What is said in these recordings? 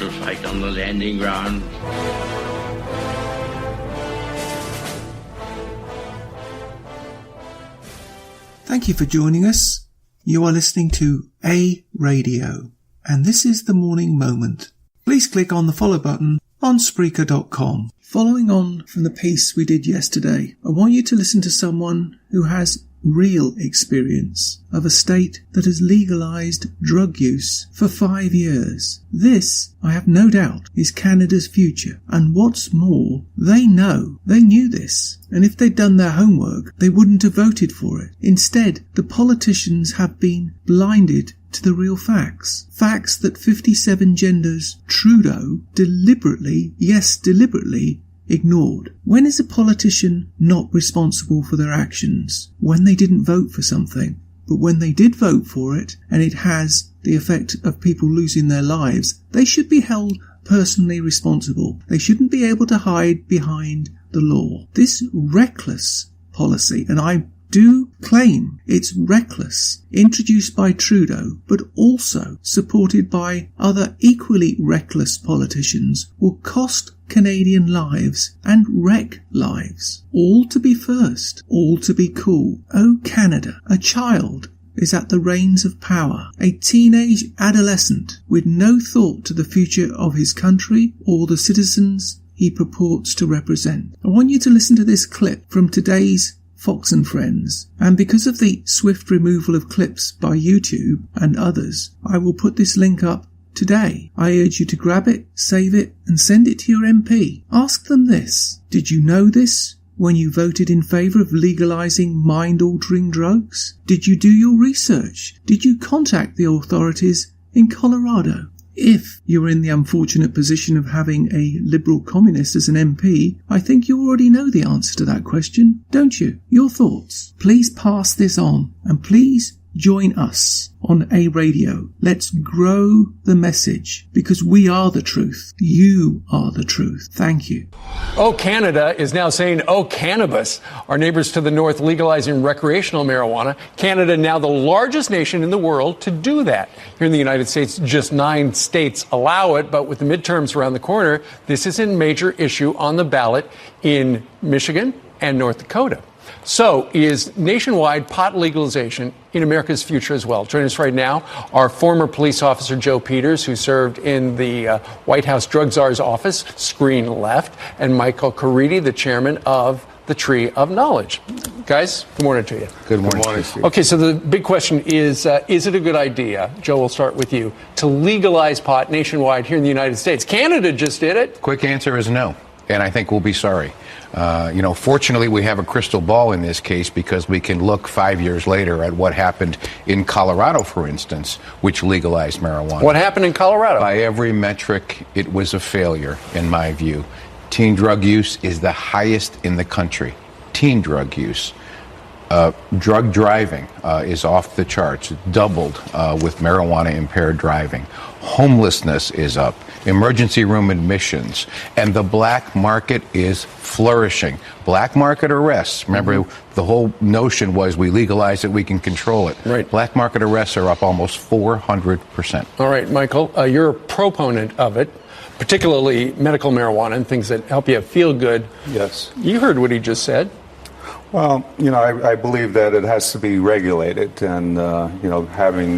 to fight on the landing ground. Thank you for joining us. You are listening to A Radio, and this is The Morning Moment. Please click on the follow button on Spreaker.com. Following on from the piece we did yesterday, I want you to listen to someone who has real experience of a state that has legalized drug use for 5 years. This, I have no doubt, is Canada's future. And what's more, they knew this. And if they'd done their homework, they wouldn't have voted for it. Instead, the politicians have been blinded to the real facts. Facts that 57 genders Trudeau deliberately ignored. When is a politician not responsible for their actions? When they didn't vote for something. But when they did vote for it, and it has the effect of people losing their lives, they should be held personally responsible. They shouldn't be able to hide behind the law. This reckless policy, and I do claim it's reckless, introduced by Trudeau, but also supported by other equally reckless politicians, will cost Canadian lives and wreck lives. All to be first, all to be cool. Oh Canada, a child is at the reins of power, a teenage adolescent with no thought to the future of his country or the citizens he purports to represent. I want you to listen to this clip from today's Fox and Friends, and because of the swift removal of clips by YouTube and others, I will put this link up today. I urge you to grab it, save it, and send it to your MP. Ask them this: did you know this when you voted in favour of legalising mind-altering drugs? Did you do your research? Did you contact the authorities in Colorado? If you're in the unfortunate position of having a Liberal communist as an MP, I think you already know the answer to that question, don't you? Your thoughts. Please pass this on, and please join us on A Radio. Let's grow the message, because we are the truth. You are the truth. Thank you. Oh, Canada is now saying, oh, cannabis. Our neighbors to the north legalizing recreational marijuana. Canada now the largest nation in the world to do that. Here in the United States, just 9 states allow it, but with the midterms around the corner, this is a major issue on the ballot in Michigan and North Dakota. So is nationwide pot legalization in America's future as well? Joining us right now, our former police officer, Joe Peters, who served in the White House Drug Czar's office, screen left, and Michael Caridi, the chairman of the Tree of Knowledge. Guys, good morning to you. Good morning. Good morning. Okay, so the big question is it a good idea, Joe, we'll start with you, to legalize pot nationwide here in the United States? Canada just did it. Quick answer is no, and I think we'll be sorry. Fortunately, we have a crystal ball in this case because we can look 5 years later at what happened in Colorado, for instance, which legalized marijuana. What happened in Colorado? By every metric, it was a failure, in my view. Teen drug use is the highest in the country. Teen drug use. Drug driving is off the charts, doubled with marijuana-impaired driving. Homelessness is up. Emergency room admissions. And the black market is flourishing. Black market arrests. Remember, the whole notion was we legalize it, we can control it. Right. Black market arrests are up almost 400%. All right, Michael, you're a proponent of it, particularly medical marijuana and things that help you feel good. Yes. You heard what he just said. Well, I believe that it has to be regulated, and, having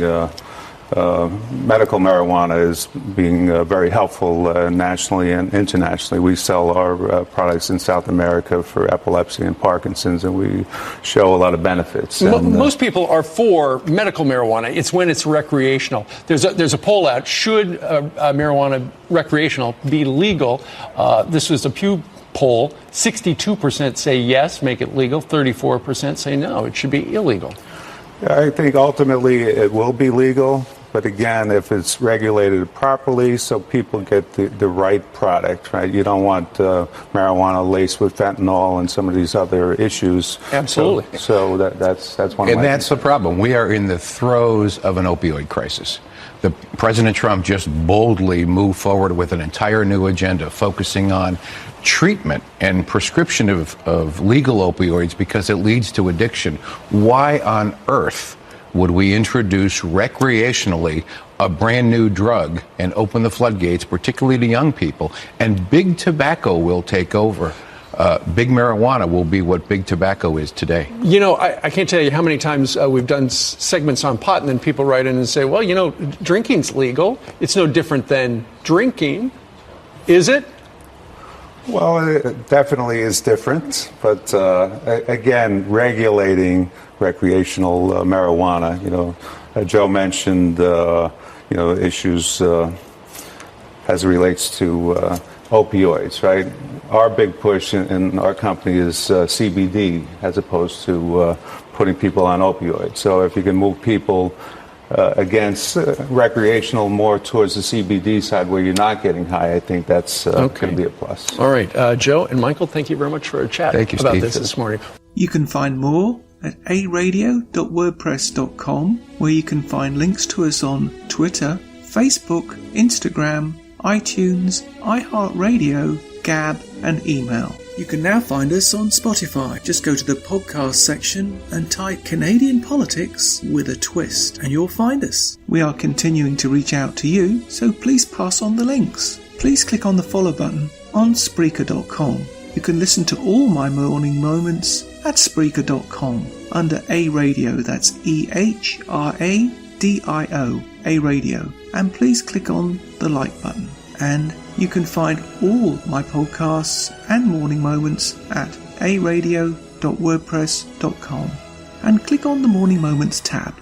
medical marijuana is being very helpful nationally and internationally. We sell our products in South America for epilepsy and Parkinson's, and we show a lot of benefits. Most people are for medical marijuana. It's when it's recreational. There's a poll out. Should marijuana recreational be legal? This was a Pew poll. 62% say yes, make it legal. 34% say no, it should be illegal. I think ultimately it will be legal. But again, if it's regulated properly so people get the right product, right? You don't want marijuana laced with fentanyl and some of these other issues. Absolutely. So that's one of And that's the problem. We are in the throes of an opioid crisis. President Trump just boldly moved forward with an entire new agenda focusing on treatment and prescription of legal opioids because it leads to addiction. Why on earth would we introduce recreationally a brand new drug and open the floodgates, particularly to young people, and big tobacco will take over. Big marijuana will be what big tobacco is today. You know, I can't tell you how many times we've done segments on pot, and then people write in and say, well, you know, drinking's legal. It's no different than drinking. Is it? Well, it definitely is different. But again, regulating recreational marijuana, you know, Joe mentioned, you know, issues as it relates to opioids, right? Our big push in our company is CBD as opposed to putting people on opioids. So if you can move people against recreational more towards the CBD side where you're not getting high, I think that's going to be a plus. All right. Joe and Michael, thank you very much for a chat about Steve. this morning. You can find more at aradio.wordpress.com, where you can find links to us on Twitter, Facebook, Instagram, iTunes, iHeartRadio, Gab, and email. You can now find us on Spotify. Just go to the podcast section and type Canadian Politics with a Twist, and you'll find us. We are continuing to reach out to you, so please pass on the links. Please click on the follow button on Spreaker.com. You can listen to all my morning moments at Spreaker.com under A Radio, that's EHRADIO, A Radio, and please click on the like button. And you can find all my podcasts and morning moments at aradio.wordpress.com and click on the Morning Moments tab.